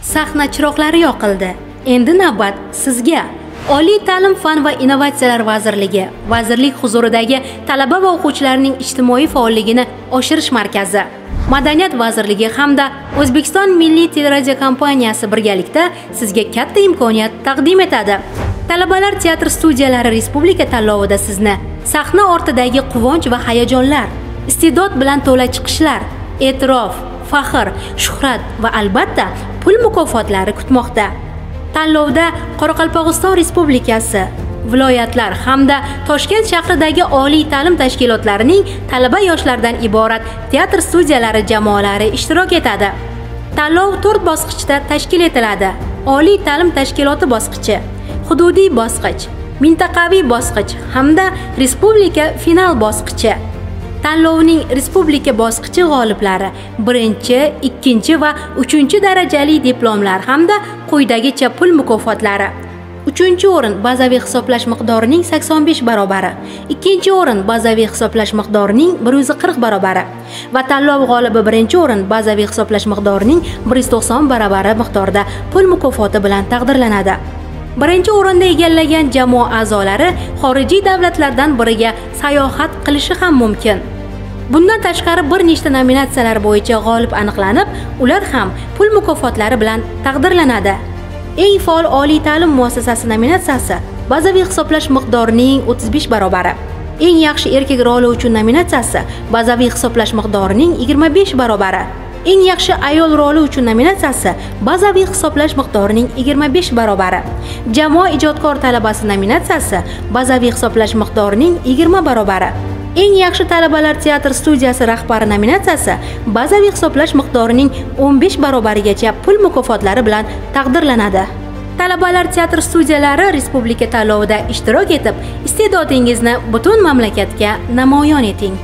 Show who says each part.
Speaker 1: Sahna chiroqlari yoqildi. Endi navbat sizga. Oliy ta'lim, fan va innovatsiyalar vazirligi, vazirlik huzuridagi talaba va o'quvchilarning ijtimoiy faolligini oshirish markazi, Madaniyat vazirligi hamda O'zbekiston Milliy teleradiokompaniyasi birgalikda sizga katta imkoniyat taqdim etadi. Talabalar teatr studiyalari respublika tanlovida sizni sahna ortidagi quvonch va hayajonlar, iste'dod bilan to'la chiqishlar, e'tirof, faxr, shuhrat va albatta pul mukofotlari kutmoqda. Tanlovda Qoraqalpog'iston Respublikasi, viloyatlar hamda Toshkent shahridagi oliy ta'lim tashkilotlarining talaba yoshlardan iborat teatr studiyalari jamoalari ishtirok etadi. Tanlov 4 bosqichda tashkil etiladi. Oliy ta'lim tashkiloti bosqichi, hududiy bosqich, mintaqaviy bosqich hamda respublika final bosqichi. Tanlovning respublika bosqichi g'oliblari 1, 2 va 3 darajali diplomlar hamda quyidagicha pul mukofotlari. 3-o'rin bazaviy hisoblash miqdorining 85 barobari, 2-o'rin bazaviy hisoblash miqdorining 140 barobari va tanlov g'olibi 1-o'rin bazaviy hisoblash miqdorining 190 barobari miqdorida pul mukofoti bilan taqdirlanadi. 1-o'rinda egallagan jamoa a'zolari xorijiy davlatlardan biriga sayohat qilishi ham mumkin. Bundan tashqari bir nechta nominatsiyalar bo'yicha g'olib aniqlanib, ular ham pul mukofotlari bilan taqdirlanadi. Eng faol oliy ta'lim muassasasi nominatsiyasi bazaviy hisoblash miqdorining 35 barobari. Eng yaxshi erkak roli uchun nominatsiyasi bazaviy hisoblash miqdorining 25 barobari. Eng yaxshi ayol roli uchun nominatsiyasi bazaviy hisoblash miqdorining 25 barobari. Jamoa ijodkor talabasi nominatsiyasi bazaviy hisoblash miqdorining 20 barobari. Eng yaxshi talabalar teatr studiyasi rahbari nominatsiyasi bazaviy hisoblash miqdorining 15 barobarigacha pul mukofotlari bilan taqdirlanadi. Talabalar teatr studiyalari respublika tanlovida ishtirok etib, iste'dodingizni butun mamlakatga namoyon eting.